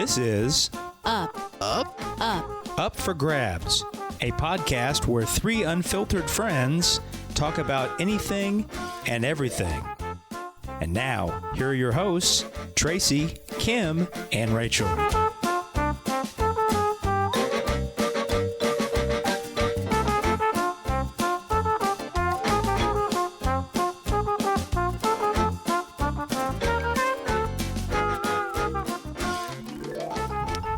This is Up for Grabs, a podcast where three unfiltered friends talk about anything and everything. And now, here are your hosts, Tracy, Kim, and Rachel.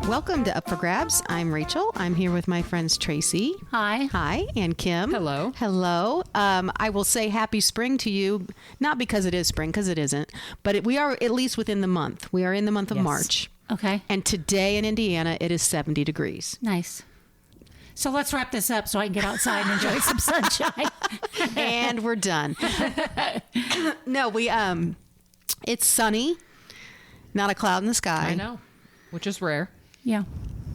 Welcome to Up for Grabs. I'm Rachel. I'm here with my friends Tracy. Hi. Hi. And Kim. Hello. Hello. I will say happy spring to you, not because it is spring, because it isn't, but we are at least within the month. We are in the month of March. Okay. And today in Indiana, it is 70 degrees. Nice. So let's wrap this up so I can get outside and enjoy some sunshine. And we're done. No, it's sunny, not a cloud in the sky. I know, which is rare. Yeah.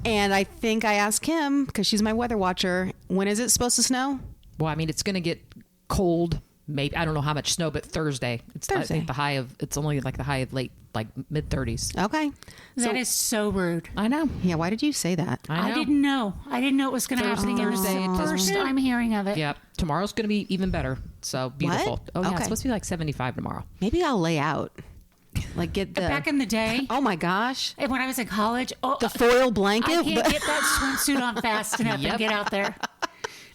And I think I asked Kim, because she's my weather watcher, when is it supposed to snow? Well, I mean, it's going to get cold. Maybe I don't know how much snow, but Thursday. Thursday. I think it's only like the high of late, like mid 30s. Okay. That is so rude. I know. Yeah, why did you say that? I know. I didn't know. I didn't know it was going to happen again. This is Thursday, the it first doesn't- I'm hearing of it. Yep. Tomorrow's going to be even better. So beautiful. What? Oh yeah, Okay. it's supposed to be like 75 tomorrow. Maybe I'll lay out. Like get the... Back in the day, Oh my gosh. and when I was in college, The foil blanket. I can't get that swimsuit on fast enough Yep. and get out there.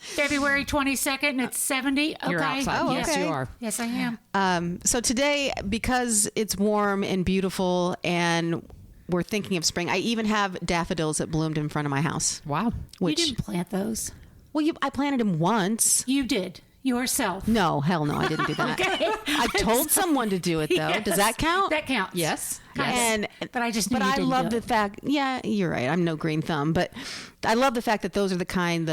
February 22nd, and it's 70. Okay. You're outside. Oh, Yes, okay. you are. Yes, I am. So today, because it's warm and beautiful and we're thinking of spring, I even have daffodils that bloomed in front of my house. Wow. Which, You didn't plant those. well, I planted them once. You did. Yourself. No, hell no, I didn't do that. Okay. I told someone to do it though. Yes. Does that count? That counts. Yes. And But I just knew but you I didn't love do the it. fact. Yeah, you're right. I'm no green thumb, but I love the fact that those are the kind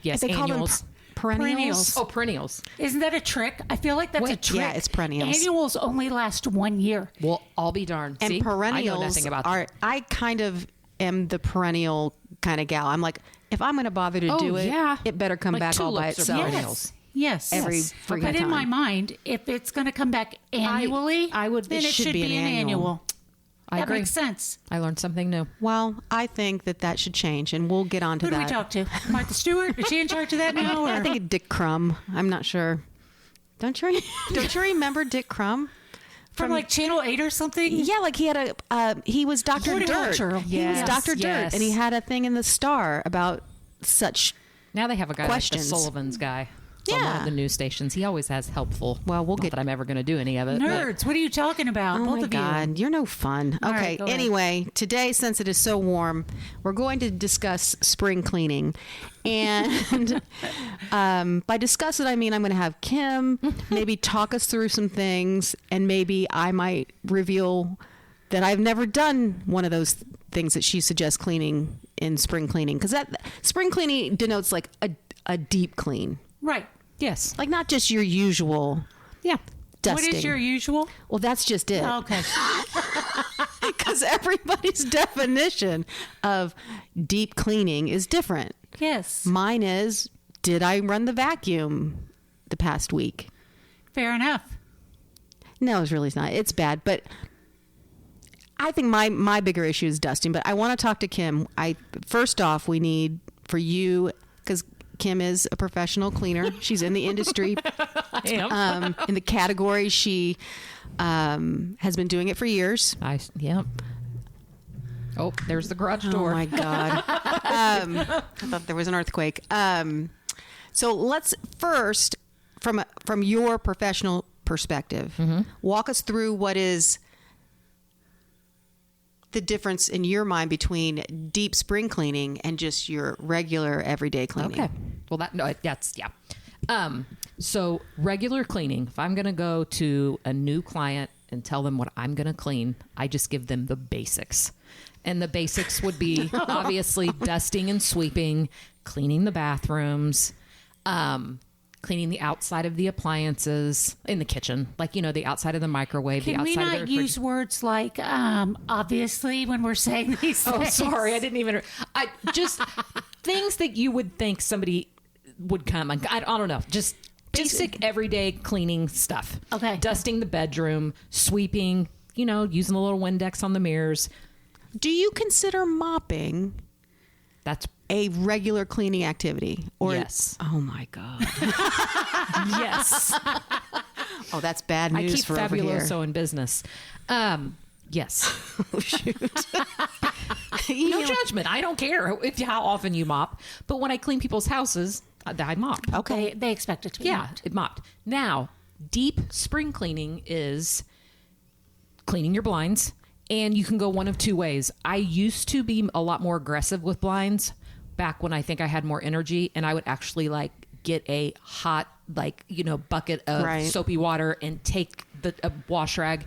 Yes, they call them annuals. perennials. Oh, perennials. Isn't that a trick? I feel like that's a trick. yeah, it's perennials. Annuals only last 1 year. Well, I'll be darned. And See? perennials I know nothing about are. I kind of am the perennial kind of gal. I'm like, if I'm going to bother to Oh, do it, yeah. it better come Like back all by tulips or itself. perennials. Yes. Every Yes. freaking But in time. my mind, if it's going to come back annually, I would- then it should be an annual. I That agree. makes sense. I learned something new. Well, I think that should change, and we'll get on to Who do that. we talk to? Martha Stewart? Is she in charge of that now? I Or? think Dick Crumb. I'm not sure. Don't you remember Dick Crumb? From like Channel 8 or something? Yeah, like he had he was Dr. Dirt. Horticultural. He was Yes, Dr. Dirt, yes. and he had a thing in the Star about such. Now they have a guy Questions. like the Sullivan's guy. On one Yeah. of the news stations. He always has helpful. Well, we'll not get- that I'm ever going to do any of it. but- Nerds. What are you talking about? Oh Both my of God, you're no fun. All Okay, right, go ahead. anyway, today, since it is so warm, we're going to discuss spring cleaning. And by discuss it, I mean I'm going to have Kim maybe talk us through some things, and maybe I might reveal that I've never done one of those things that she suggests cleaning in spring cleaning. Because that spring cleaning denotes like a deep clean. Right. Yes. Like not just your usual Yeah. dusting. What is your usual? Well, that's just it. Okay. Because everybody's definition of deep cleaning is different. Yes. Mine is, did I run the vacuum the past week? Fair enough. No, it's really not. It's bad. But I think my bigger issue is dusting. But I want to talk to Kim. First off, we need for you, because Kim is a professional cleaner. She's in the industry. I am. In the category, she has been doing it for years. Yep. Oh, there's the garage door. Oh my God. I thought there was an earthquake. So let's first, from your professional perspective, walk us through what is the difference in your mind between deep spring cleaning and just your regular everyday cleaning. Okay. Well, that's so regular cleaning. If I'm going to go to a new client and tell them what I'm going to clean, I just give them the basics. And the basics would be obviously dusting and sweeping, cleaning the bathrooms, cleaning the outside of the appliances in the kitchen, like, the outside of the microwave, the Can we outside of not the refrigerator. use words like obviously when we're saying these things? Oh, sorry. I didn't even. I just things that you would think somebody would come. I don't know. Just basic everyday cleaning stuff. Okay. Dusting the bedroom, sweeping, using a little Windex on the mirrors. Do you consider mopping That's a regular cleaning activity? Or yes. Oh my God. Yes. Oh, that's bad news I keep for over here. Fabuloso in business. Yes. Oh, shoot. No judgment. I don't care how often you mop. But when I clean people's houses, I mop. Okay. They expect it to be Yeah, mopped. it mopped. Now, deep spring cleaning is cleaning your blinds, and you can go one of two ways. I used to be a lot more aggressive with blinds back when I think I had more energy, and I would actually like get a hot bucket of soapy water and take a wash rag.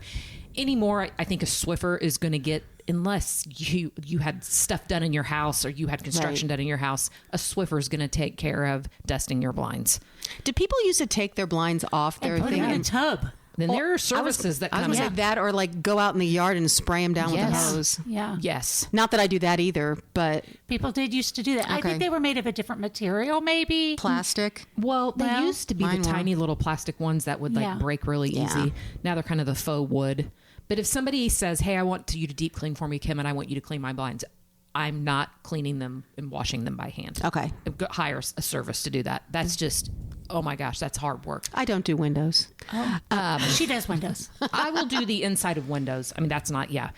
Anymore, I think a Swiffer is going to get, unless you had stuff done in your house or you had construction done in your house, a Swiffer is going to take care of dusting your blinds. Do people used to take their blinds off their And put thing? them in a tub. Then there are services that I come was going in. to say that, or like go out in the yard and spray them down with a Yes. hose. Yeah. Yes. Not that I do that either, but People did used to do that. I Okay. think they were made of a different material, maybe. plastic. Well, they Well, used to be the mine were. tiny little plastic ones that would Yeah. break really Yeah. easy. Now they're kind of the faux wood. But if somebody says, "Hey, I want you to deep clean for me, Kim, and I want you to clean my blinds," I'm not cleaning them and washing them by hand. Okay. Hire a service to do that. That's just, oh my gosh, that's hard work. I don't do windows. She does windows. I will do the inside of windows. I mean, that's not, yeah.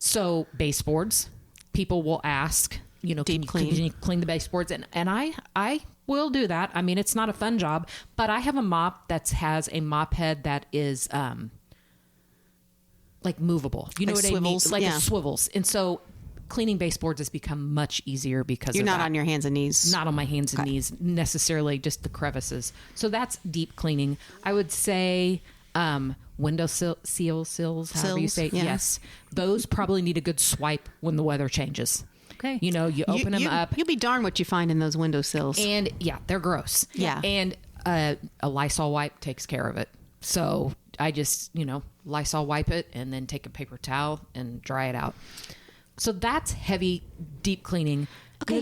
So baseboards, people will ask, Deep clean. can you clean the baseboards? And I will do that. I mean, it's not a fun job, but I have a mop that has a mop head that is like movable. You know Like what swivels? I mean? Like Yeah. it swivels. And so cleaning baseboards has become much easier because You're of not that. on your hands and knees. Not on my hands and knees necessarily, just the crevices. So that's deep cleaning. I would say window sills, however you Sills, say. yeah. Yes, those probably need a good swipe when the weather changes. Okay. You open them up, You'll be darned what you find in those windowsills. and yeah, they're gross. Yeah. and a Lysol wipe takes care of it. So I just Lysol wipe it and then take a paper towel and dry it out. So that's heavy deep cleaning. Okay,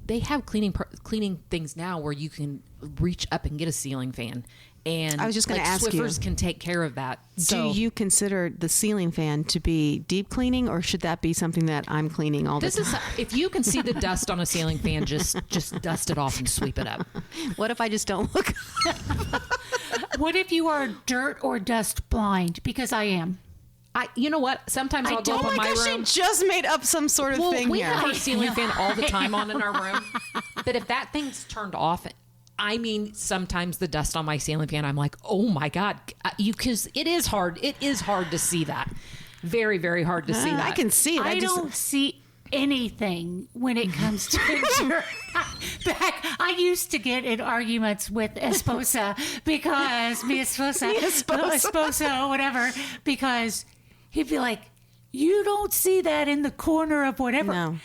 They have cleaning things now where you can reach up and get a ceiling fan, and I was just gonna ask you. Swiffers can take care of that. Do So you consider the ceiling fan to be deep cleaning, or should that be something that I'm cleaning all the this time? is if you can see the dust on a ceiling fan, just dust it off and sweep it up. What if I just don't look? What if you are dirt or dust blind? Because I am. You know what? Sometimes I'll go up in my room. she just made up some sort of Well, thing we here. have our ceiling fan all the time on in our room. But if that thing's turned off, I mean, sometimes the dust on my ceiling fan, I'm like, oh my God, because it is hard. It is hard to see that. Very, very hard to see that. I can see it. I don't see anything when it comes to dirt. I used to get in arguments with Esposa because mi esposa, whatever, because he'd be like, "You don't see that in the corner of whatever." No.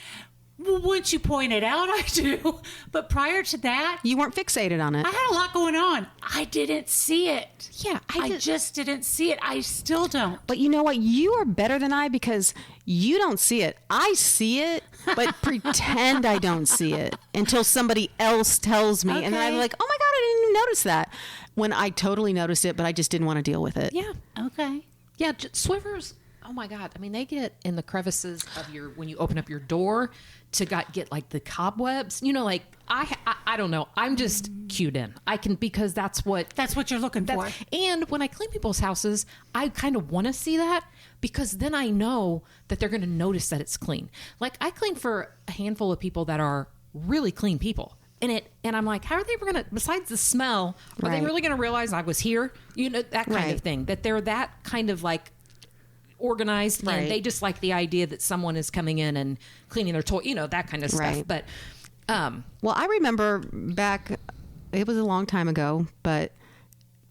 Well, once you point it out, I do. But prior to that, You weren't fixated on it. I had a lot going on. I didn't see it. Yeah, I just didn't see it. I still don't. But you know what? You are better than I because you don't see it. I see it, but pretend I don't see it until somebody else tells me. And then I'm Okay. like, oh my God, I didn't even notice that. When I totally noticed it, but I just didn't want to deal with it. Yeah. Okay. Yeah. Swiffers, oh my God. I mean, they get in the crevices of when you open up your door to get like the cobwebs, like I don't know. I'm just cued in. I can, because that's what you're looking for. And when I clean people's houses, I kind of want to see that because then I know that they're going to notice that it's clean. Like I clean for a handful of people that are really clean people. And I'm like, how are they ever going to, besides the smell, are they Right. really going to realize I was here? That kind Right. of thing, that they're that kind of like organized, Right. and they just like the idea that someone is coming in and cleaning their toy, that kind of stuff. Right. But Well, I remember back, it was a long time ago, but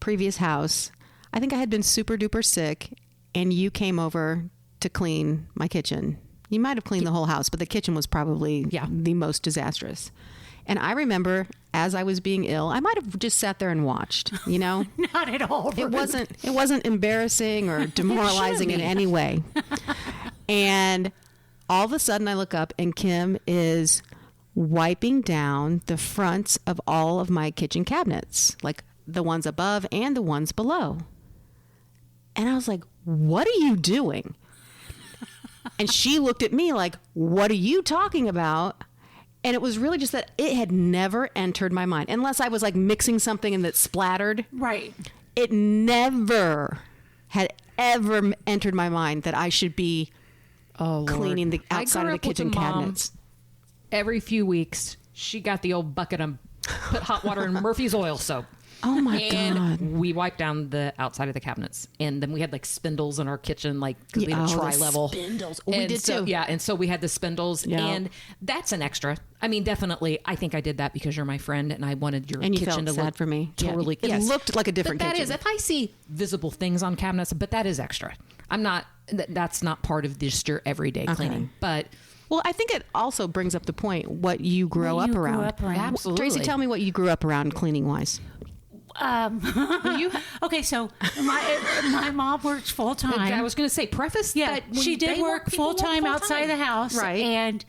previous house, I think I had been super duper sick and you came over to clean my kitchen. You might have cleaned the whole house, but the kitchen was probably the most disastrous. And I remember as I was being ill, I might have just sat there and watched, Not at all. It wasn't embarrassing or demoralizing in any way. And all of a sudden I look up and Kim is wiping down the fronts of all of my kitchen cabinets, like the ones above and the ones below. And I was like, what are you doing? And she looked at me like, what are you talking about? And it was really just that it had never entered my mind, unless I was like mixing something and that splattered. Right. It never had ever entered my mind that I should be cleaning the outside of the kitchen cabinets. Every few weeks, she got the old bucket and put hot water in Murphy's oil soap. Oh my and God. we wiped down the outside of the cabinets. And then we had like spindles in our kitchen, like, because we had a the tri-level. spindles. We And did so, too. Yeah, and so we had the spindles. Yeah. And that's an extra. I mean, definitely, I think I did that because you're my friend and I wanted your And you kitchen felt to sad look for me. Yeah. totally. It looked like a different but that kitchen. is, if I see visible things on cabinets, but that is extra. I'm not, that's not part of just your everyday cleaning. But Well, I think it also brings up the point what you grew What up you grew around. up around. Absolutely. Tracy, tell me what you grew up around cleaning wise. Okay, so my mom worked full time. I was going to say, preface Yeah, that when she did they work people full time outside the house. Right. And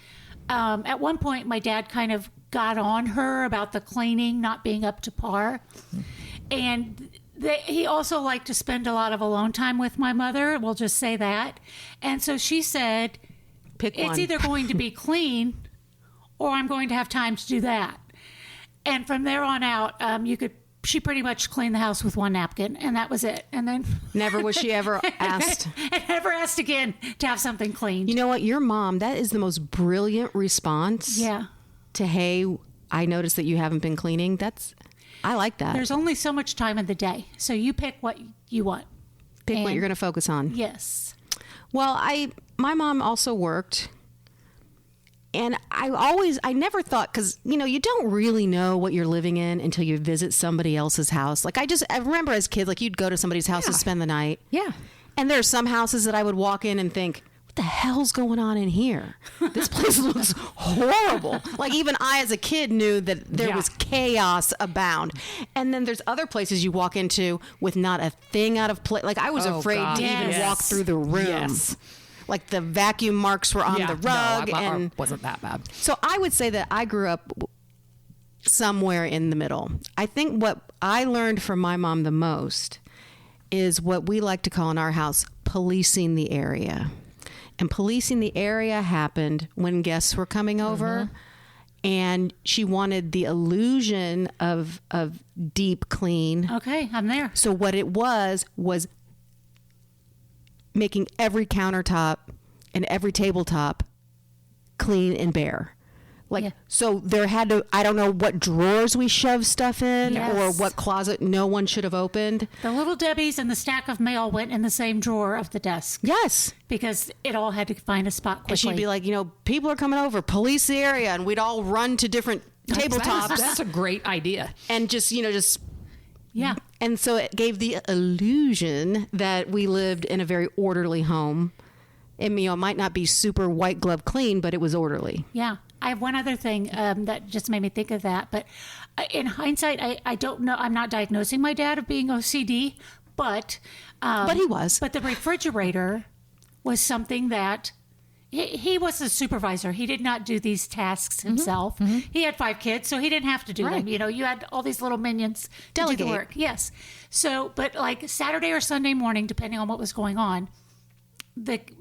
at one point, my dad kind of got on her about the cleaning not being up to par. And he also liked to spend a lot of alone time with my mother. We'll just say that. And so she said, Pick it's one. either going to be clean or I'm going to have time to do that. And from there on out, she pretty much cleaned the house with one napkin, and that was it. And then Never was she ever asked. and never asked again to have something cleaned. You know what? Your mom, that is the most brilliant response Yeah. to, hey, I noticed that you haven't been cleaning. I like that. There's only so much time in the day, so you pick what you want. Pick what and- you're going to focus on. Yes. Well, my mom also worked, and I never thought, because, you don't really know what you're living in until you visit somebody else's house. Like, I remember as kids, like, you'd go to somebody's house to spend the night. Yeah. And there's some houses that I would walk in and think, what the hell's going on in here? This place looks horrible. Like, even I as a kid knew that there was chaos abound. And then there's other places you walk into with not a thing out of place. Like, I was Oh, afraid God. to even Yes. walk through the room. Yes. Like, the vacuum marks were on the rug. No, and wasn't that bad. so I would say that I grew up somewhere in the middle. I think what I learned from my mom the most is what we like to call in our house policing the area. And policing the area happened when guests were coming over. And she wanted the illusion of deep clean. Okay, I'm there. So what it was making every countertop and every tabletop clean and bare. Like, Yeah. so there had to, I don't know what drawers we shoved stuff in Yes. or what closet no one should have opened. The little Debbie's and the stack of mail went in the same drawer of the desk Yes. because it all had to find a spot quickly. And she'd be like, people are coming over, police the area. And we'd all run to different tabletops That's a great idea. and just yeah. and so it gave the illusion that we lived in a very orderly home. It might not be super white glove clean, but it was orderly. Yeah. I have one other thing that just made me think of that. But in hindsight, I don't know. I'm not diagnosing my dad of being OCD, but But he was. But the refrigerator was something that he was a supervisor. He did not do these tasks himself. He had 5 kids, so he didn't have to do them. You had all these little minions to do Delegate. the work. Yes. So, but like Saturday or Sunday morning, depending on what was going on,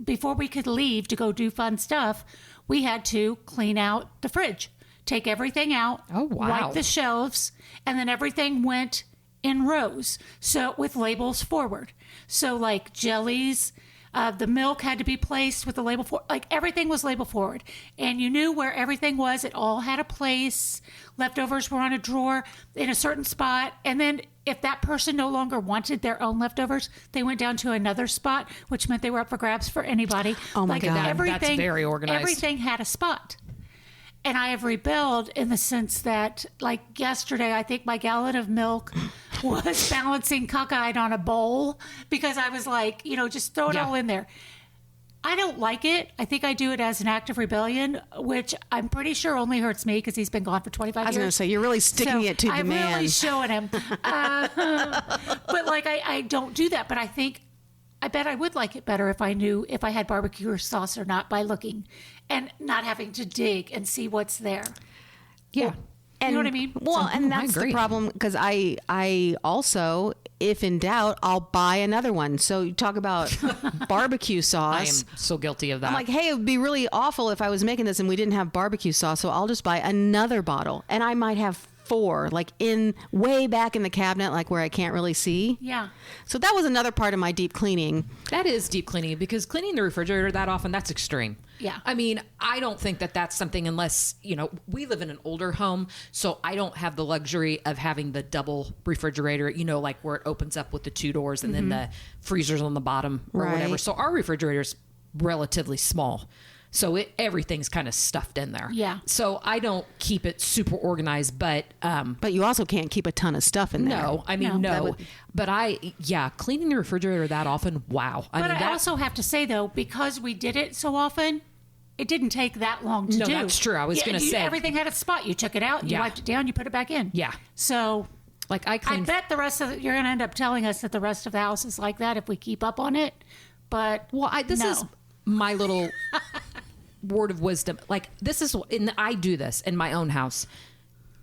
before we could leave to go do fun stuff, we had to clean out the fridge, take everything out, Oh, wow. wipe the shelves, and then everything went in rows. So with labels forward. So like jellies, the milk had to be placed with the label forward. Like everything was label forward, and you knew where everything was. It all had a place. Leftovers were on a drawer in a certain spot, and then if that person no longer wanted their own leftovers, they went down to another spot, which meant they were up for grabs for anybody. Oh my God. Everything, That's very organized. Everything had a spot. And I have rebelled in the sense that, like yesterday, I think my gallon of milk was balancing cockeyed on a bowl because I was like, just throw it all in there. I don't like it. I think I do it as an act of rebellion, which I'm pretty sure only hurts me because he's been gone for 25 years. I was going to say, you're really sticking it to the I'm man. really showing him. But like, I don't do that. But I bet I would like it better if I knew if I had barbecue or sauce or not by looking and not having to dig and see what's there. Yeah. And, know what I mean? Well, and I that's the agree. problem because I also, if in doubt, I'll buy another one. So you talk about barbecue I sauce. am so guilty of that. I'm like, hey, it would be really awful if I was making this and we didn't have barbecue sauce. So I'll just buy another bottle. And I might have 4, like in way back in the cabinet, like where I can't really see. Yeah. So that was another part of my deep cleaning. That is deep cleaning, because cleaning the refrigerator that often, that's extreme. Yeah. I mean, I don't think that that's something, unless, we live in an older home, so I don't have the luxury of having the double refrigerator, like where it opens up with the 2 doors and then the freezer's on the bottom or Right. whatever. So our refrigerator's relatively small. So everything's kind of stuffed in there. Yeah. So I don't keep it super organized, but But you also can't keep a ton of stuff in there. no, I mean, No. no. But cleaning the refrigerator that often, wow. But I also have to say, though, because we did it so often, it didn't take that long to No, do. that's true. I was gonna say. Everything had a spot. You took it out, you Yeah. wiped it down, you put it back in. Yeah. So like I I clean. bet the rest of you're going to end up telling us that the rest of the house is like that if we keep up on it. But Well, this no. is my little word of wisdom. Like, this is, and I do this in my own house.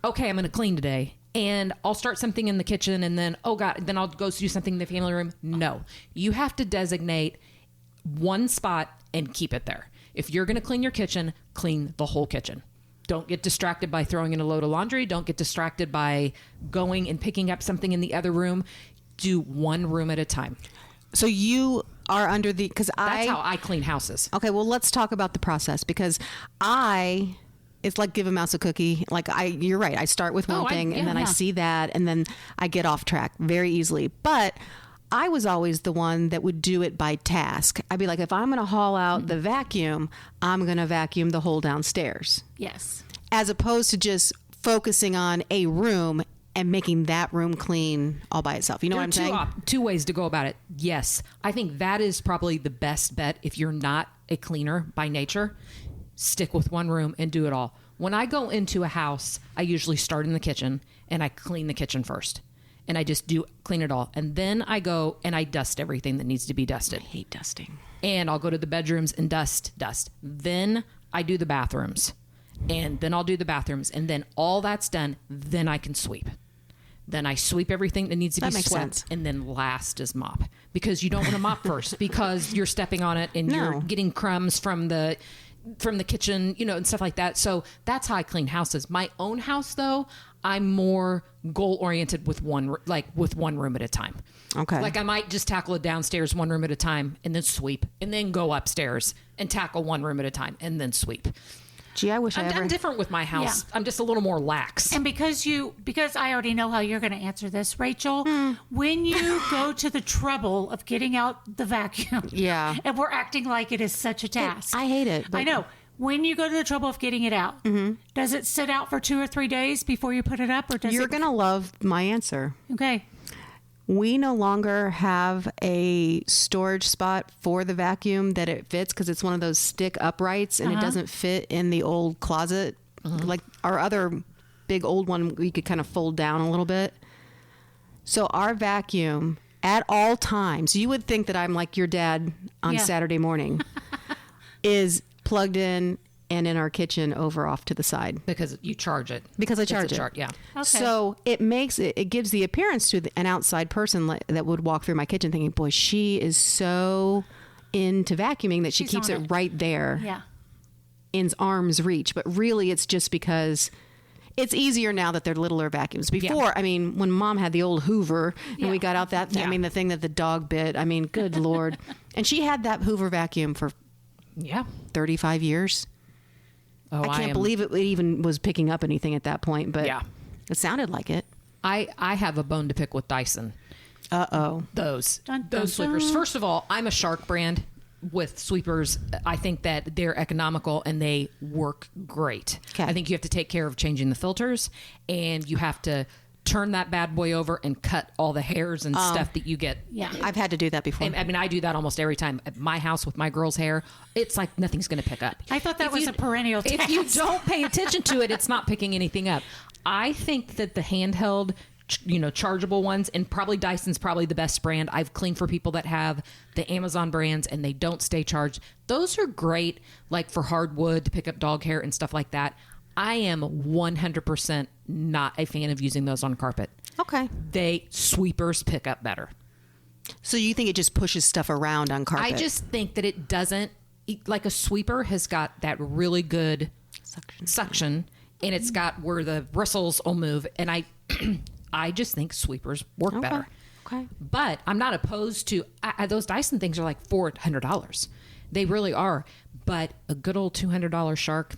Okay, I'm going to clean today, and I'll start something in the kitchen, and then, oh God, then I'll go do something in the family room. No, you have to designate one spot and keep it there. If you're going to clean your kitchen, clean the whole kitchen. Don't get distracted by throwing in a load of laundry. Don't get distracted by going and picking up something in the other room. Do one room at a time. So you are under the, because That's how I clean houses. Okay, well, let's talk about the process, because it's like give a mouse a cookie. Like you're right. I start with one thing and then I see that and then I get off track very easily. But I was always the one that would do it by task. I'd be like, if I'm going to haul out the vacuum, I'm going to vacuum the whole downstairs, Yes. as opposed to just focusing on a room and making that room clean all by itself. You know what I'm saying? Two ways to go about it. Yes. I think that is probably the best bet. If you're not a cleaner by nature, stick with one room and do it all. When I go into a house, I usually start in the kitchen and I clean the kitchen first. And I just clean it all. And then I go and I dust everything that needs to be dusted. I hate dusting. And I'll go to the bedrooms and dust. Then I do the bathrooms. And then I'll do the bathrooms. And then all that's done, then I can sweep. Then I sweep everything that needs to be makes swept, sense. and then last is mop, because you don't want to mop first because you're stepping on it and you're getting crumbs from the kitchen, and stuff like that. So that's how I clean houses. My own house, though, I'm more goal oriented with one room at a time. Okay. Like I might just tackle it downstairs one room at a time and then sweep, and then go upstairs and tackle one room at a time and then sweep. Gee, I wish I'm different with my house. Yeah. I'm just a little more lax. And because I already know how you're going to answer this, Rachel, when you go to the trouble of getting out the vacuum, Yeah. and we're acting like it is such a task. I hate it. But I know. When you go to the trouble of getting it out, does it sit out for 2 or 3 days before you put it up, or does You're going to love my answer. Okay. We no longer have a storage spot for the vacuum that it fits, because it's one of those stick uprights and it doesn't fit in the old closet. Like our other big old one, we could kind of fold down a little bit. So our vacuum at all times, you would think that I'm like your dad on Saturday morning, is plugged in and in our kitchen over off to the side. Because you charge it. Because I charge it. Yeah. Okay. So it gives the appearance to an outside person that would walk through my kitchen thinking, boy, she is so into vacuuming that she She's keeps on it it. right there Yeah. in arm's reach. But really, it's just because it's easier now that they're littler vacuums. Before, I mean, when Mom had the old Hoover and we got out that thing, I mean, the thing that the dog bit, I mean, good Lord. And she had that Hoover vacuum for 35 years. Oh, I can't believe it even was picking up anything at that point, but it sounded like it. I have a bone to pick with Dyson. Uh-oh. Those Dun, dun, sweepers. dun. First of all, I'm a Shark brand with sweepers. I think that they're economical and they work great. Okay. I think you have to take care of changing the filters, and you have to turn that bad boy over and cut all the hairs and stuff that you get. Yeah. I've had to do that before. And, I mean, I do that almost every time at my house with my girls' hair. It's like nothing's going to pick up. I thought that was a perennial task. If you don't pay attention to it, it's not picking anything up. I think that the handheld, chargeable ones, and probably Dyson's probably the best brand. I've cleaned for people that have the Amazon brands and they don't stay charged. Those are great, like for hardwood to pick up dog hair and stuff like that. I am 100% not a fan of using those on carpet. Okay. Sweepers pick up better. So you think it just pushes stuff around on carpet? I just think that it doesn't, like a sweeper has got that really good suction and it's got where the bristles will move. And I just think sweepers work better. Okay. But I'm not opposed to, those Dyson things are like $400. They really are. But a good old $200 Shark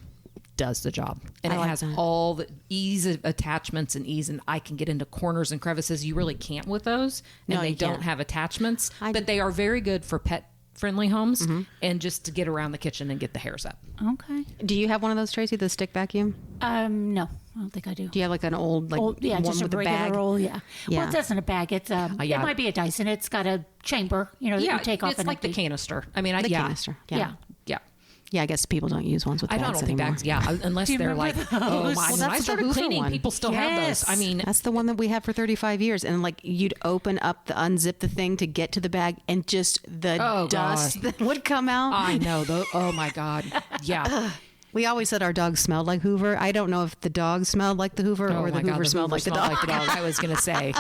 does the job. And it has all the ease of attachments and ease. And I can get into corners and crevices you really can't with those. And they don't have attachments. But they are very good for pet friendly homes and just to get around the kitchen and get the hairs up. Okay. Do you have one of those, Tracy, the stick vacuum? No, I don't think I do. Do you have like an old, like yeah, one just with a a regular bag? roll, yeah. Yeah. Well, it doesn't a bag. It's it might be a Dyson. It's got a chamber, that you take off. It's like the canister. I mean, The canister. Yeah. Yeah, I guess people don't use ones with bags I don't think anymore. bags, unless you they're like, remember oh those? my, Well, when I that's the started Hoover cleaning, one. people still have those. I mean, That's the one that we had for 35 years. And like you'd open up unzip the thing to get to the bag and just the dust that would come out. I know. Oh my God. Yeah. We always said our dog smelled like Hoover. I don't know if the dog smelled like the Hoover or the Hoover smelled like the dog. I was going to say.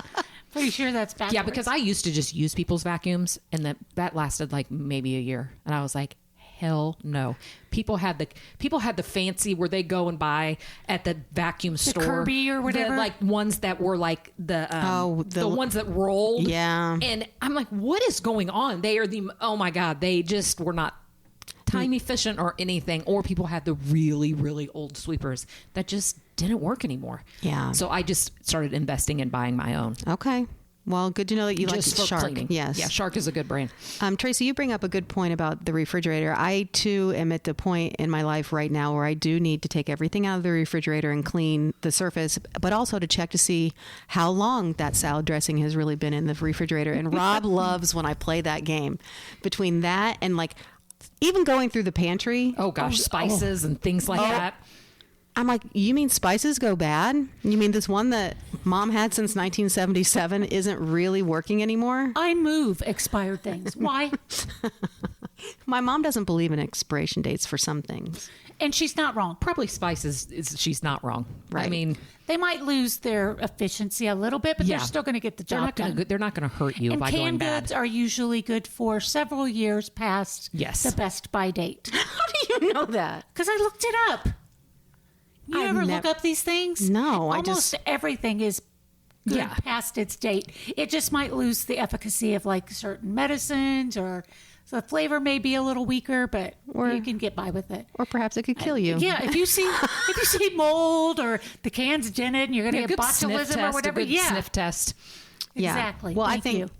Pretty sure that's backwards. Yeah, because I used to just use people's vacuums and that lasted like maybe a year. And I was like, hell no. People had the fancy where they go and buy at the vacuum store. Kirby or whatever. The, like ones that were like the ones that rolled. Yeah. And I'm like, what is going on? They are oh my God, they just were not time efficient or anything. Or people had the really, really old sweepers that just didn't work anymore. Yeah. So I just started investing in buying my own. Okay. Well, good to know that you like Just for Shark. cleaning. Yes. Yeah, Shark is a good brand. Tracy, you bring up a good point about the refrigerator. I, too, am at the point in my life right now where I do need to take everything out of the refrigerator and clean the surface, but also to check to see how long that salad dressing has really been in the refrigerator. And Rob loves when I play that game. Between that and, like, even going through the pantry. Oh, gosh, spices and things like that. I'm like, you mean spices go bad? You mean this one that Mom had since 1977 isn't really working anymore? I move expired things. Why? My mom doesn't believe in expiration dates for some things. And she's not wrong. Probably spices she's not wrong. Right. I mean, They might lose their efficiency a little bit, but they're still going to get the job done. They're not going to hurt you And by going canned bad. goods are usually good for several years past the best by date. How do you know that? Because I looked it up. You ever look up these things? No, Almost everything is good Yeah. past its date. It just might lose the efficacy of like certain medicines, or the flavor may be a little weaker, but you can get by with it. Or perhaps it could kill you. Yeah, if you see mold or the can's dented and you're going to get botulism or whatever, sniff test. Yeah. Exactly. Well, Thank I think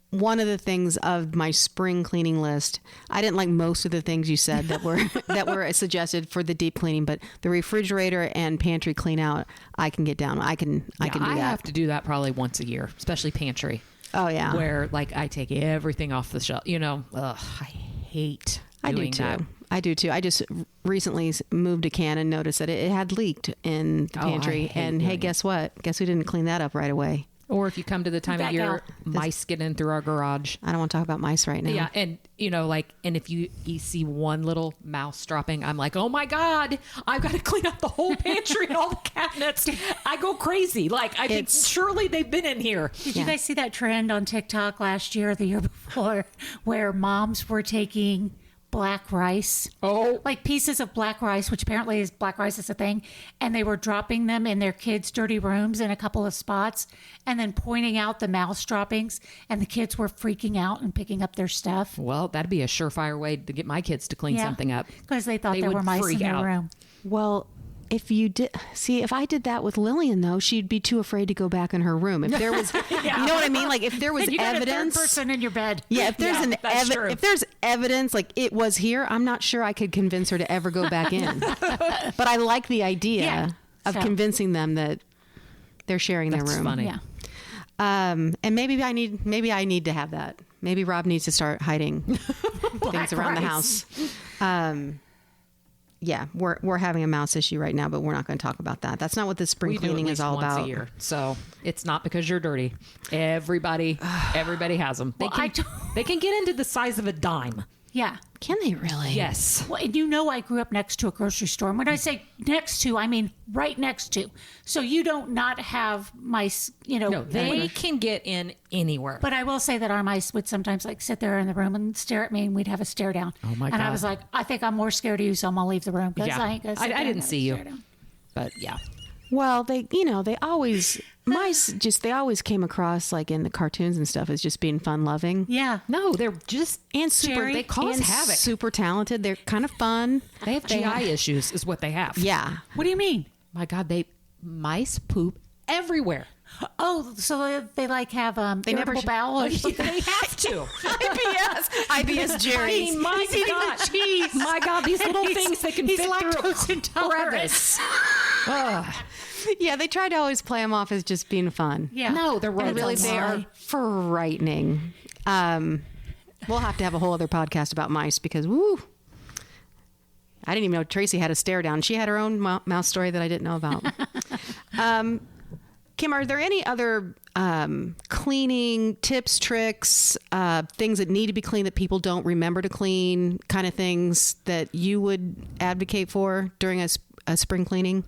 one of the things of my spring cleaning list, I didn't like most of the things you said that were that were suggested for the deep cleaning, but the refrigerator and pantry clean out, I can get down. I can do that. I have to do that probably once a year, especially pantry. Oh yeah. Where like I take everything off the shelf. I hate doing that. I do too. I just recently moved a can and noticed that it had leaked in the pantry. And hey, guess what? Guess who didn't clean that up right away? Or if you come to the time of year, mice get in through our garage. I don't want to talk about mice right now. Yeah, and and if you see one little mouse dropping, I'm like, oh my God, I've got to clean up the whole pantry and all the cabinets. I go crazy. Like I think surely they've been in here. Did you guys see that trend on TikTok last year or the year before, where moms were taking black rice, like pieces of black rice, which apparently is black rice is a thing, and they were dropping them in their kids' dirty rooms in a couple of spots, and then pointing out the mouse droppings, and the kids were freaking out and picking up their stuff. Well, that'd be a surefire way to get my kids to clean something up, because they thought there were mice in their room. Well, if I did that with Lillian though, she'd be too afraid to go back in her room. If there was, you know what I mean? Like if there was you evidence, got a third person in your bed. Yeah, if there's if there's evidence, like it was here, I'm not sure I could convince her to ever go back in. But I like the idea of convincing them that they're sharing their room. Funny. Yeah. And maybe I need to have that. Maybe Rob needs to start hiding things around the house. Yeah, we're having a mouse issue right now, but we're not going to talk about that. That's not what the spring cleaning is all once about. A year. So it's not because you're dirty. Everybody has them. They can get into the size of a dime. Yeah. Can they really? Yes. Well, and I grew up next to a grocery store. And when I say next to, I mean right next to. So you don't not have mice, No, they can get in anywhere. But I will say that our mice would sometimes like sit there in the room and stare at me, and we'd have a stare down. Oh my And I God. was like, I think I'm more scared of you, so I'm gonna leave the room because Yeah. I ain't gonna sit there I and didn't have see a you. stare down. But yeah. Well, they always mice they always came across like in the cartoons and stuff as just being fun loving. Yeah. No, they're just And super, Jerry, they cause and havoc. super talented. They're kind of fun. They have GI issues, is what they have. Yeah. What do you mean? My God, mice poop everywhere. Oh, so they like have They never irritable bowel or something. They have to. IBS Jerry. I mean, my He's eating God. the cheese. My God, these little things that can he's fit through lactose a intolerant. crevice. Yeah, they try to always play them off as just being fun. Yeah. No, they're But rodents. really, they are frightening. We'll have to have a whole other podcast about mice because, woo, I didn't even know Tracy had a stare down. She had her own mouse story that I didn't know about. Kim, are there any other cleaning tips, tricks, things that need to be cleaned that people don't remember to clean, kind of things that you would advocate for during a spring cleaning?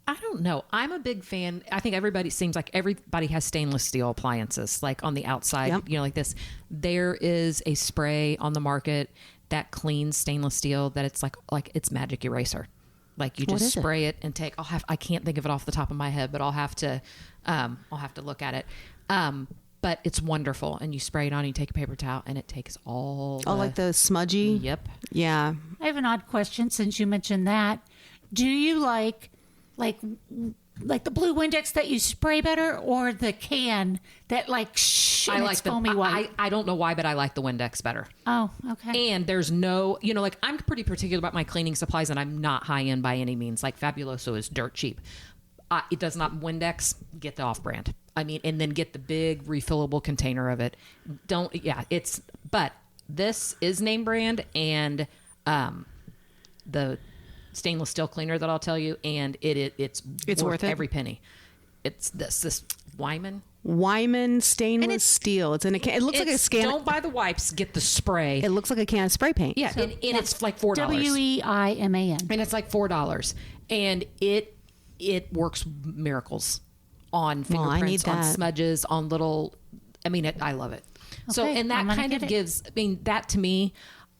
I don't know. I'm a big fan. I think seems like everybody has stainless steel appliances, like on the outside, Yep. like this. There is a spray on the market that cleans stainless steel that it's like it's magic eraser. Like you What just is it? spray it and I can't think of it off the top of my head, but I'll have to look at it. But it's wonderful. And you spray it on, you take a paper towel and it takes all Like the smudgy? Yep. Yeah. I have an odd question since you mentioned that. Do you like the blue Windex that you spray better, or the can that and it's foamy white? I don't know why, but I like the Windex better. Oh, okay. And there's no, I'm pretty particular about my cleaning supplies, and I'm not high end by any means. Like Fabuloso is dirt cheap. It does not Windex. Get the off brand. I mean, and then get the big refillable container of it. But this is name brand, and the stainless steel cleaner that I'll tell you, and it's worth it? every penny. It's this Wyman stainless steel. It's in a can. It looks like a scan. Don't buy the wipes. Get the spray. It looks like a can of spray paint. Yeah, and it's like $4. WEIMAN. And it's like $4, and it works miracles on I need fingerprints, on that. smudges, on little. I mean, I love it. So, Okay, and that I'm gonna kind of get it. gives. I mean, that to me,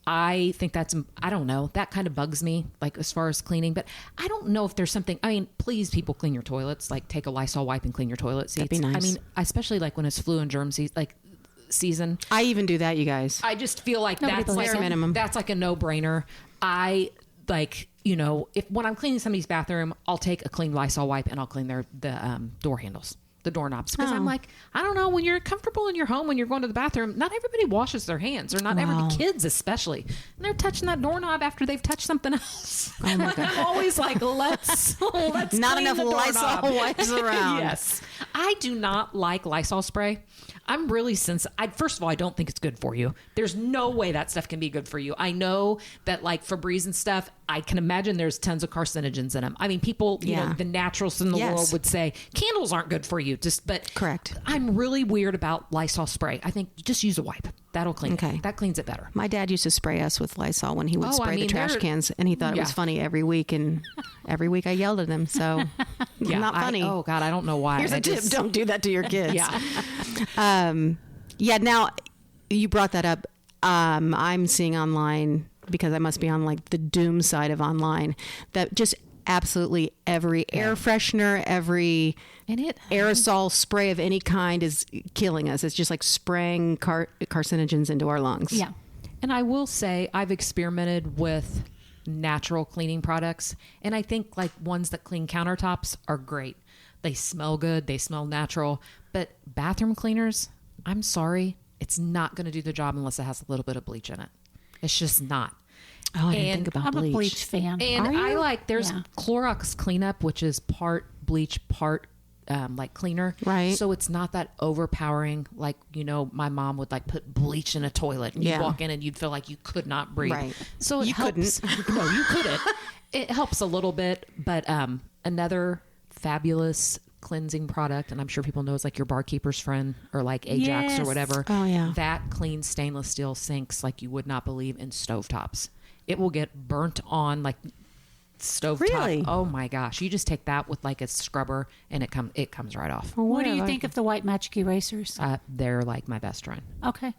I think that's. I don't know. That kind of bugs me, like as far as cleaning. But I don't know if there's something. I mean, please, people, clean your toilets. Like, take a Lysol wipe and clean your toilet seats. That'd be nice. I mean, especially like when it's flu and germ season. I even do that, you guys. I just feel like Nobody that's believes like it. Minimum. That's like a no-brainer. I like, if when I'm cleaning somebody's bathroom, I'll take a clean Lysol wipe and I'll clean the door handles, the doorknobs, because I'm like, I don't know, when you're comfortable in your home, when you're going to the bathroom, not everybody washes their hands, or not everybody, kids especially, and they're touching that doorknob after they've touched something else. Oh my God. I'm always like, let's Not clean enough the Lysol doorknob. wipes around. Yes. I do not like Lysol spray. I'm really first of all, I don't think it's good for you. There's no way that stuff can be good for you. I know that like Febreze and stuff, I can imagine there's tons of carcinogens in them. I mean, people, the naturalists in the Yes. world would say candles aren't good for you. But Correct. I'm really weird about Lysol spray. I think just use a wipe. That'll clean Okay. it. That cleans it better. My dad used to spray us with Lysol when he would Oh, I spray mean, the trash they're- cans, and he thought it was Yeah. funny every week. And every week I yelled at him. So not funny. Oh God, I don't know why. Here's I a tip: just- don't do that to your kids. Yeah. Yeah. Now you brought that up. I'm seeing online, because I must be on like the doom side of online, that just absolutely every air freshener, every aerosol spray of any kind is killing us. It's just like spraying carcinogens into our lungs. Yeah. And I will say I've experimented with natural cleaning products, and I think like ones that clean countertops are great. They smell good, they smell natural, but bathroom cleaners, I'm sorry, it's not going to do the job unless it has a little bit of bleach in it. It's just not. Oh, I didn't And think about I'm bleach. a bleach fan. And Are you? there's Yeah. Clorox cleanup, which is part bleach, part like cleaner. Right. So it's not that overpowering. Like, my mom would like put bleach in a toilet, and Yeah. you'd walk in and you'd feel like you could not breathe. Right. So it You helps. No, you couldn't. It helps a little bit, but another fabulous cleansing product, and I'm sure people know it's like your barkeeper's friend or like Ajax or Yes. whatever. Oh, yeah. That cleans stainless steel sinks like you would not believe in stovetops. It will get burnt on like stovetop. Really? Oh my gosh. You just take that with like a scrubber and it comes right off. Well, What do have you I- think of the white magic erasers? They're like my best friend. Okay.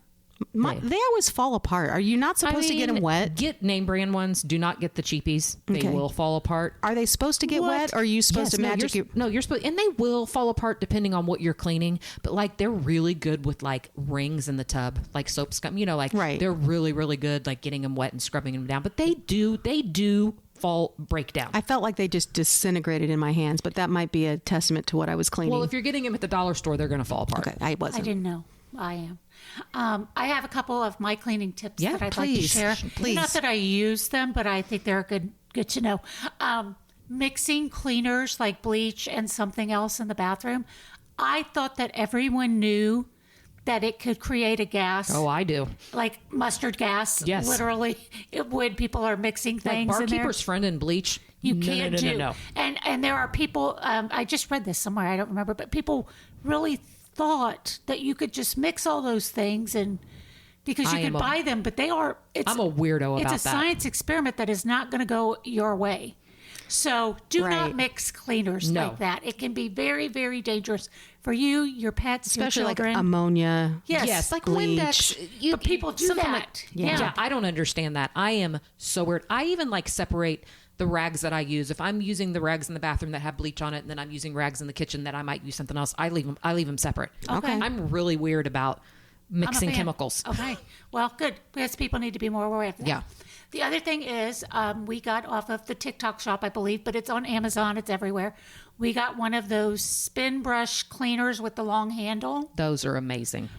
They always fall apart. Are you not supposed to get them wet? Get name brand ones. Do not get the cheapies. They Okay. will fall apart. Are they supposed to get wet? Or are you supposed Yes, to magic? you're supposed, and they will fall apart depending on what you're cleaning. But like they're really good with like rings in the tub, like soap scum. You know, like Right. they're really really good, like getting them wet and scrubbing them down. But they do break down. I felt like they just disintegrated in my hands, but that might be a testament to what I was cleaning. Well, if you're getting them at the dollar store, they're going to fall apart. okay, I I wasn't. didn't know. I am. I have a couple of my cleaning tips Yeah, that I'd like to please. share. Please. Not that I use them, but I think they're good to know. Mixing cleaners like bleach and something else in the bathroom. I thought that everyone knew that it could create a gas, Oh, I do. like mustard gas. Yes. Literally, it would. People are mixing Like things in there. barkeeper's friend in bleach. You No, can't no, no, do. no, no. And there are people. I just read this somewhere. I don't remember, but people really thought that you could just mix all those things and because you I could am a- buy them, but they are. I'm a weirdo It's about a that. science experiment that is not going to go your way. So do Right. not mix cleaners No. like that. It can be very, very dangerous for you, your pets, Especially your like children. ammonia. yes, like bleach. Windex. But people do something that. yeah. Yeah. I don't understand that. I am so weird. I even like separate the rags that I use. If I'm using the rags in the bathroom that have bleach on it, and then I'm using rags in the kitchen that I might use something else, I leave them separate. Okay. I'm really weird about I'm a mixing fan. chemicals. Okay. Well, good. Because people need to be more aware of that. Yeah. The other thing is, we got off of the TikTok shop, I believe, but it's on Amazon. It's everywhere. We got one of those spin brush cleaners with the long handle. Those are amazing.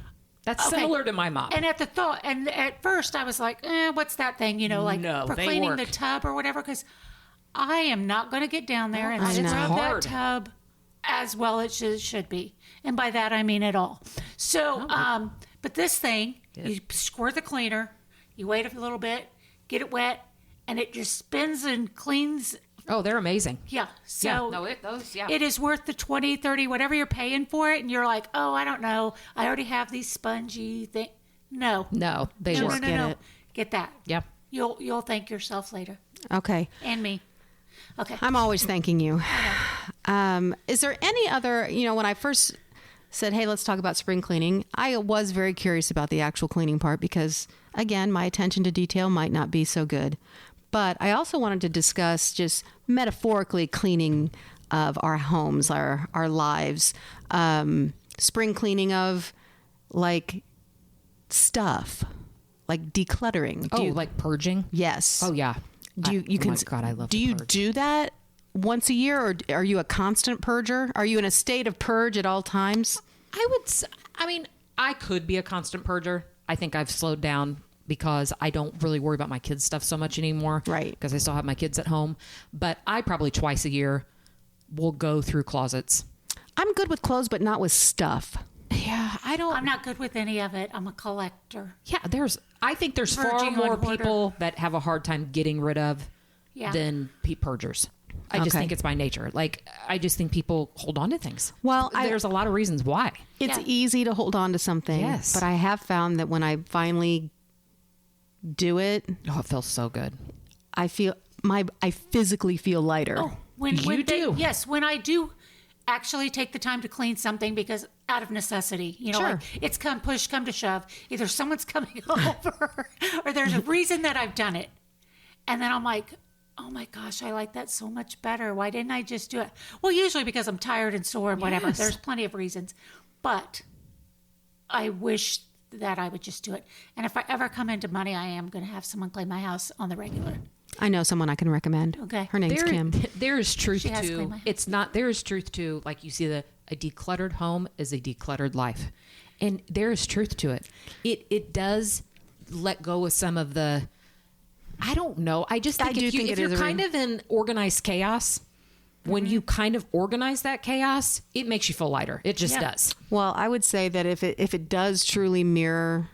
That's Okay. similar to my mop. And at first I was like, what's that thing? You know, like No, for they cleaning work. the tub or whatever. Because I am not going to get down there and I know. scrub that Hard. tub as well as it should be. And by that, I mean it all. So, but this thing, you squirt the cleaner, you wait a little bit, get it wet, and it just spins and cleans. Oh, they're amazing. Yeah. So Yeah. No, those. Yeah. it is worth the 20, 30, whatever you're paying for it. And you're like, oh, I don't know. I already have these spongy things. No. No, they No, work. no, get no. it. Get that. Yeah. You'll thank yourself later. Okay. And me. Okay. I'm always thanking you. Is there any other, when I first said, hey, let's talk about spring cleaning, I was very curious about the actual cleaning part because, again, my attention to detail might not be so good. But I also wanted to discuss just metaphorically cleaning of our homes, our lives, spring cleaning of like stuff, like decluttering. Oh, like purging. Yes. Oh yeah. Do you oh my God, I love. do to you purge. do that once a year, or are you a constant purger? Are you in a state of purge at all times? I mean, I could be a constant purger. I think I've slowed down because I don't really worry about my kids' stuff so much anymore. Right. Because I still have my kids at home. But I probably twice a year will go through closets. I'm good with clothes, but not with stuff. Yeah, I don't. I'm not good with any of it. I'm a collector. Yeah, I think there's far Verging on more hoarder. people that have a hard time getting rid of Yeah. than purgers. I just Okay. think it's by nature. Like, I just think people hold on to things. Well, there's a lot of reasons why. It's Yeah. easy to hold on to something. Yes. But I have found that when I finally do it, Oh, it feels so good. I physically feel lighter. Oh, You do. Yes, when I do actually take the time to clean something because out of necessity, Sure. like it's come to shove. Either someone's coming over or there's a reason that I've done it. And then I'm like, oh my gosh, I like that so much better. Why didn't I just do it? Well, usually because I'm tired and sore and whatever. Yes. There's plenty of reasons. But I wish that I would just do it. And if I ever come into money, I am going to have someone clean my house on the regular. I know someone I can recommend. Okay. Her name's Kim. There is truth She has to cleaned my- it's not. There is truth to, like, you see, a decluttered home is a decluttered life, and there is truth to it. It does let go of some of the. I don't know. I just think I do if, you, think if it you're is a kind of in organized chaos, when you kind of organize that chaos, it makes you feel lighter. It just Yeah. does. Well, I would say that if it does truly mirror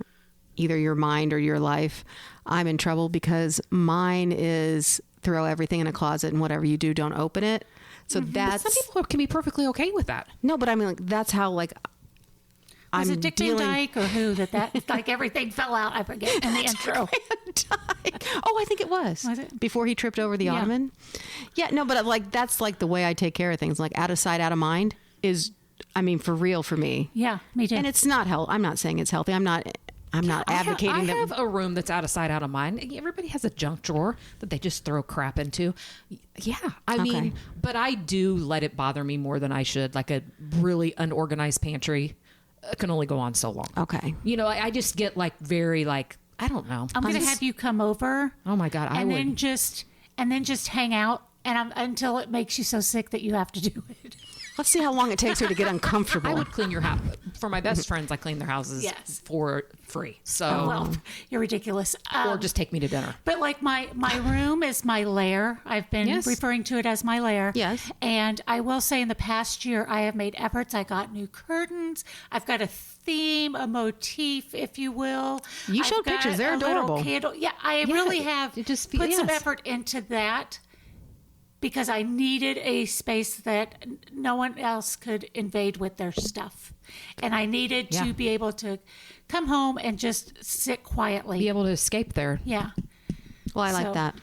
either your mind or your life, I'm in trouble because mine is throw everything in a closet and whatever you do, don't open it. So that's Some people can be perfectly okay with that. no, but I mean, like, that's how like Was I'm it Dick Van Dyke or who that like everything fell out? I forget in the intro. Oh, I think it was. Was it? Before he tripped over the Yeah. ottoman? Yeah, no, but like that's like the way I take care of things. Like out of sight, out of mind is, I mean, for real for me. Yeah, me too. And it's not healthy. I'm not saying it's healthy. I'm not advocating I that. have a room that's out of sight, out of mind. Everybody has a junk drawer that they just throw crap into. Yeah, I mean, but I do let it bother me more than I should. Like a really unorganized pantry can only go on so long. Okay. You know, I just get like very like, I don't know. I'm going to have you come over. Oh my God, I and would. then just hang out until it makes you so sick that you have to do it. Let's see how long it takes her to get uncomfortable. I would clean your house. For my best friends, I clean their houses Yes. for free. So, Well, you're ridiculous. or just take me to dinner. But like my room is my lair. I've been Yes. referring to it as my lair. Yes. And I will say in the past year, I have made efforts. I got new curtains. I've got a theme, a motif, if you will. You I've showed got pictures. They're a little adorable. Candle. Yeah, I really have it just put some yes. effort into that because I needed a space that no one else could invade with their stuff. And I needed Yeah. to be able to come home and just sit quietly. Be able to escape there. Yeah. well, I So- like that.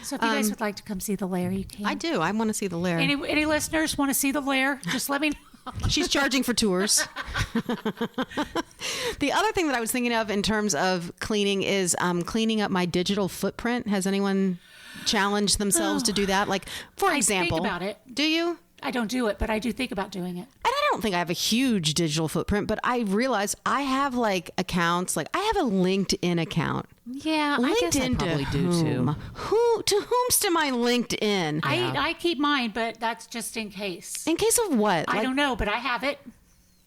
So if you guys would like to come see the lair, you can. I do. I want to see the lair. Any listeners want to see the lair? Just let me know. She's charging for tours. The other thing that I was thinking of in terms of cleaning is cleaning up my digital footprint. Has anyone challenged themselves to do that? Like, for I example, think about it. Do you? I don't do it, but I do think about doing it. And I don't think I have a huge digital footprint, but I realize I have like accounts. Like I have a LinkedIn account. Yeah, I guess I LinkedIn probably to do whom? too. Who to whomst am I linked in? I keep mine, but that's just in case. In case of what? I Like- don't know, but I have it.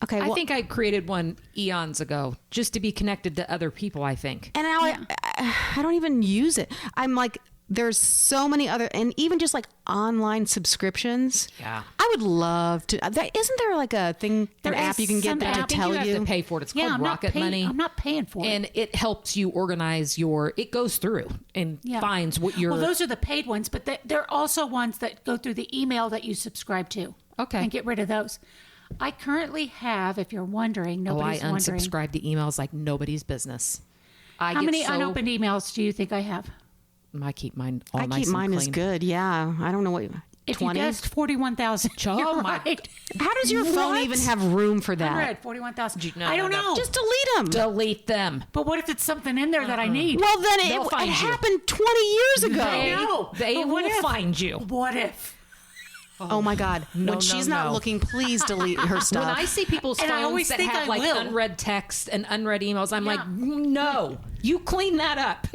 Okay, well, I think I created one eons ago just to be connected to other people, I think. and now I don't even use it. I'm like, there's so many other, and even just like online subscriptions. Yeah. I would love to. Isn't there like a thing, There an app is you can get some that to app. I think tell you have to pay for it. It's Yeah, called I'm not Rocket paying. Money. I'm not paying for it. And it helps you organize it goes through and Yeah. finds what you're. Well, those are the paid ones, but there are also ones that go through the email that you subscribe to. Okay. And get rid of those. I currently have, if you're wondering, I nobody's wondering. unsubscribe to emails like nobody's business. How many unopened emails do you think I have? I keep mine all I nice keep mine and as clean. good. Yeah, I don't know what. If 20. you guessed 41,000, Oh, you're my- right. How does your phone What? even have room for that? 100, 41,000. No, I don't no, no. know. Just delete them. Delete them. But what if it's something in there that I need? Well, then They'll it find you. happened 20 years ago. I know. They But what will if? find you. What if? Oh my God! No, when she's not no. looking, please delete her stuff. When I see people's And I phones always that think have I like will. unread text and unread emails, I'm Yeah. like, no, you clean that up.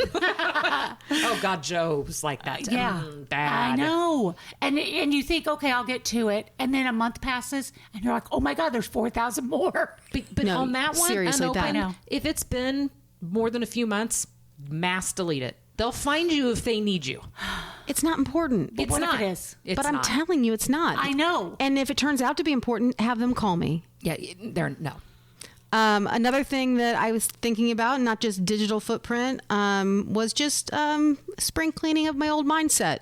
Oh God, Joe's like that. Yeah. Bad. I know. And you think, okay, I'll get to it. And then a month passes and you're like, oh my God, there's 4,000 more. But No, on that one, seriously, that- unopened, I know. if it's been more than a few months, mass delete it. They'll find you if they need you. it's not important. But It's what if not. it is? It's But I'm not. telling you, it's not. I know. And if it turns out to be important, have them call me. Yeah, they're no. Another thing that I was thinking about, not just digital footprint, was just spring cleaning of my old mindset.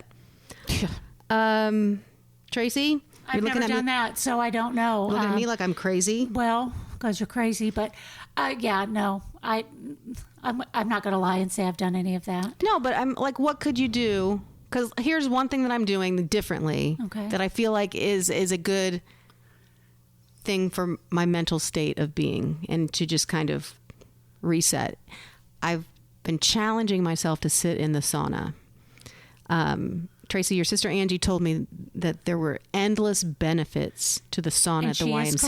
Tracy, I've you're looking never at done me, that, so I don't know. looking at me like I'm crazy. Well, because you're crazy. But yeah, no. I'm not going to lie and say I've done any of that. No, but I'm like, what could you do? Because here's one thing that I'm doing differently Okay. that I feel like is a good thing for my mental state of being and to just kind of reset. I've been challenging myself to sit in the sauna. Tracy, your sister Angie told me that there were endless benefits to the sauna And at the she is YMCA.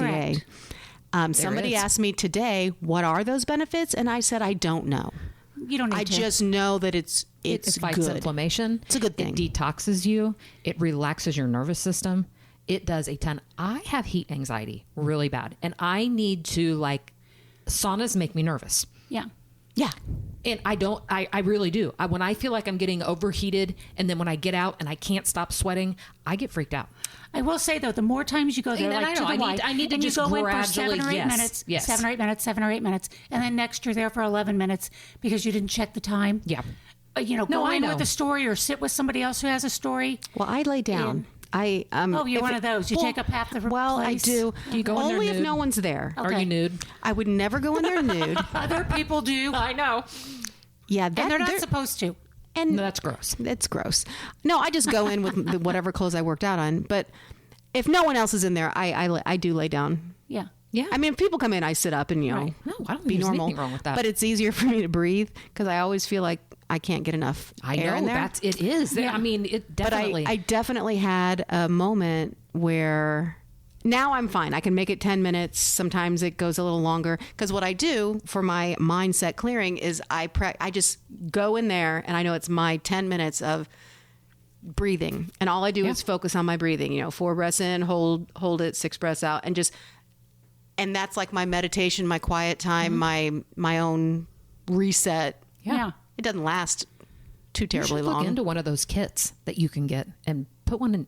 correct. Somebody is. asked me today, what are those benefits? And I said, I don't know. You don't need I to. just know that it's It fights good. inflammation. It's a good thing. It detoxes you. It relaxes your nervous system. It does a ton. I have heat anxiety really bad, and I need to saunas make me nervous. Yeah. Yeah. And I really do. When I feel like I'm getting overheated, and then when I get out and I can't stop sweating, I get freaked out. I will say though, the more times you go there, And like I to know, the I need- white, I need to and just you go in for gradually- 7 or 8 yes, minutes, yes. 7 or 8 minutes, 7 or 8 minutes, and then next you're there for 11 minutes because you didn't check the time. Yeah. You know, No, go I in know. with a story or sit with somebody else who has a story. Well, I lay down. Oh, you're if one of those. You take up half the Well, place. I do. Do you go in there only if nude? no one's there. Are you nude? I would never go in there nude. Other people do. I know. Yeah, And they're not supposed to. And No, that's gross. It's gross. No, I just go in with whatever clothes I worked out on. But if no one else is in there, I do lay down. Yeah. Yeah. I mean, if people come in, I sit up and Right. No, I don't be think there's normal. anything wrong with that. But it's easier for me to breathe because I always feel like I can't get enough I air know in there. it is. Yeah. I mean, it But definitely. I definitely had a moment where now I'm fine. I can make it 10 minutes. Sometimes it goes a little longer because what I do for my mindset clearing is I just go in there and I know it's my 10 minutes of breathing. And all I do is focus on my breathing, 4 breaths in, hold it, 6 breaths out, and that's like my meditation, my quiet time, my own reset. Yeah. It doesn't last too you terribly should look long. into one of those kits that you can get and put one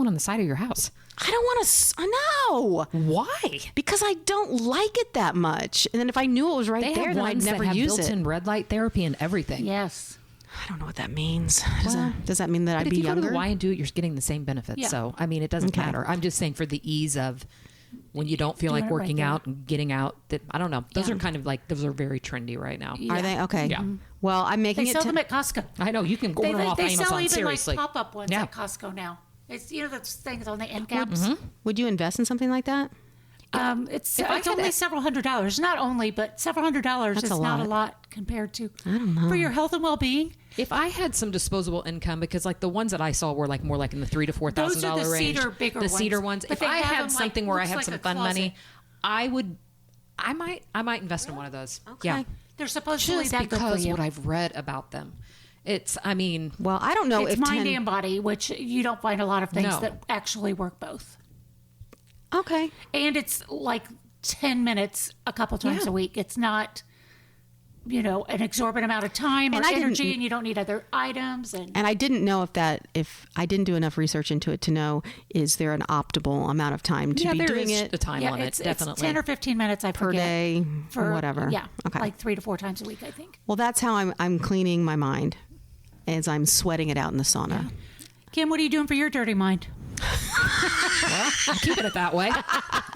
on the side of your house. I don't want to. No. Why? Because I don't like it that much. And then if I knew it was right They there, have then I'd ones never that have use it. built-in red light therapy and everything. Yes. I don't know what that means. Does that mean that But I'd if be you go to younger? the Y and do it, you're getting the same benefits. Yeah. So, I mean, it doesn't Okay. matter. I'm just saying for the ease of when you don't feel Doing like it right working there. out and getting out, that I don't know. Those Yeah. are kind of like, those are very trendy right now. Are they? Okay. Yeah. Well, I'm making They it sell them at Costco. I know. You can order them off They Amazon, sell even seriously. like pop-up ones Yeah. at Costco now. It's those things on the end caps. Would you invest in something like that? It's If I it's had only a- several $100s. Not only, but several $100s That's is a not a lot. lot compared to for your health and well-being. If I had some disposable income, because like the ones that I saw were like more like in the $3,000 to $4,000 Those are the range. cedar bigger the ones. cedar ones. But If they I have had them, like, something where I looks had like some a fun money, I might invest in one of those. Yeah. They're supposedly Just that good for because you. what I've read about them. I mean, Well, I don't know It's if mind and body, which you don't find a lot of things No. that actually work both. Okay. And it's like 10 minutes a couple times a week. It's not, an exorbitant amount of time or And I didn't- energy, and you don't need other items. And And I didn't know if I didn't do enough research into it to know, is there an optimal amount of time to yeah, be there doing is it a time limit, it's definitely. 10 or 15 minutes, I per forget. day or whatever? Yeah. Okay. Like 3 to 4 times a week, I think. Well, that's how I'm cleaning my mind, as I'm sweating it out in the sauna. Kim, what are you doing for your dirty mind? Well, I'm keeping it that way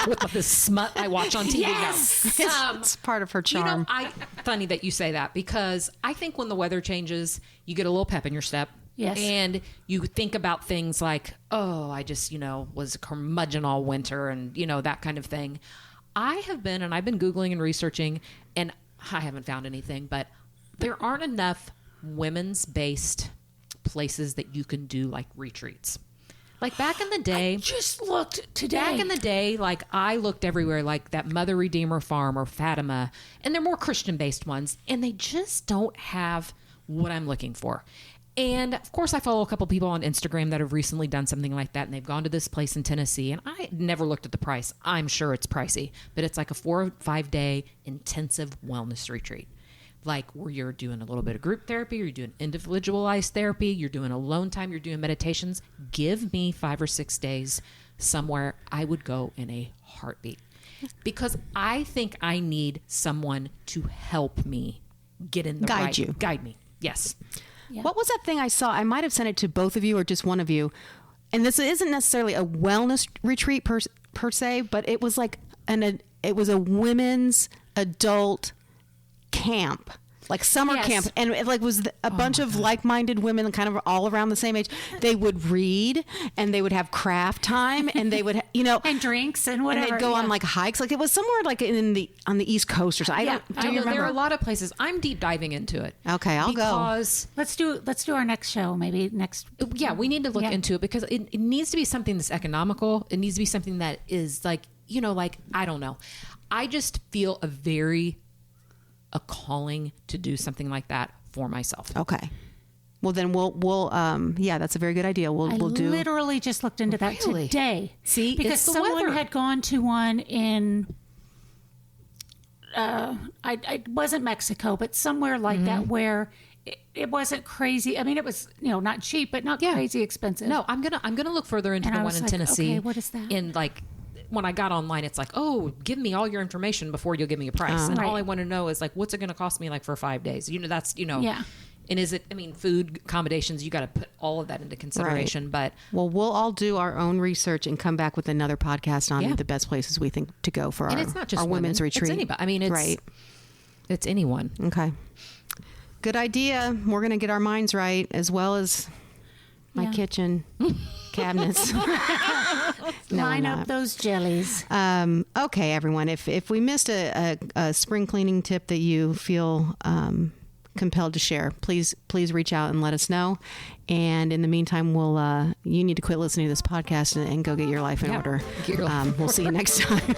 with this smut I watch on TV Yes! now. It's part of her charm. Funny that you say that, because I think when the weather changes, you get a little pep in your step. Yes. And you think about things like, oh, I just, was a curmudgeon all winter and, that kind of thing. I've been Googling and researching, and I haven't found anything, but there aren't enough women's based places that you can do like retreats. Like back in the day, Just looked today. back in the day, like I looked everywhere, like that Mother Redeemer Farm or Fatima, and they're more Christian based ones, and they just don't have what I'm looking for. And of course, I follow a couple people on Instagram that have recently done something like that, and they've gone to this place in Tennessee, and I never looked at the price. I'm sure it's pricey, but it's like a 4 or 5 day intensive wellness retreat. Like where you're doing a little bit of group therapy, you're doing individualized therapy, you're doing alone time, you're doing meditations. Give me 5 or 6 days somewhere, I would go in a heartbeat. Because I think I need someone to help me get in the guide me. Yes. Yeah. What was that thing I saw? I might have sent it to both of you or just one of you. And this isn't necessarily a wellness retreat per se, but it was like it was a women's adult camp, like summer Yes. camp, and it was a bunch of like-minded women, kind of all around the same age. They would read, and they would have craft time, and they would, And drinks and whatever. and they'd go on like hikes. Like it was somewhere like on the East Coast or something. Yeah. Do you There are remember? a lot of places. I'm deep diving into it. Okay, I'll go. Because Let's do our next show, maybe next. yeah, we need to look Yeah. into it, because it needs to be something that's economical. It needs to be something that is like, like, I don't know. I just feel a calling to do something like that for myself. Okay. Well, then we'll yeah, that's a very good idea. I We'll do. literally just looked into that Really? today. See, because it's the someone weather. had gone to one in. I wasn't Mexico, but somewhere like Mm-hmm. that where it wasn't crazy. I mean, it was not cheap, but not crazy expensive. No, I'm gonna look further into And the I one was in like, Tennessee. okay, what is that? And like when I got online, it's like, oh, give me all your information before you'll give me a price. And all Right. I want to know is like, what's it going to cost me like for 5 days? That's Yeah. And is it, I mean, food, accommodations, you got to put all of that into consideration. But well, we'll all do our own research and come back with another podcast on Yeah. the best places we think to go for and our, it's not just our women's women, retreat. It's anybody. I mean, it's, right. It's anyone. Okay. Good idea. We're going to get our minds right as well as my kitchen cabinets. Line up those jellies. Okay, everyone. If we missed a spring cleaning tip that you feel compelled to share, please reach out and let us know. And in the meantime, you need to quit listening to this podcast and go get your life in order. Get your life in We'll see you next time.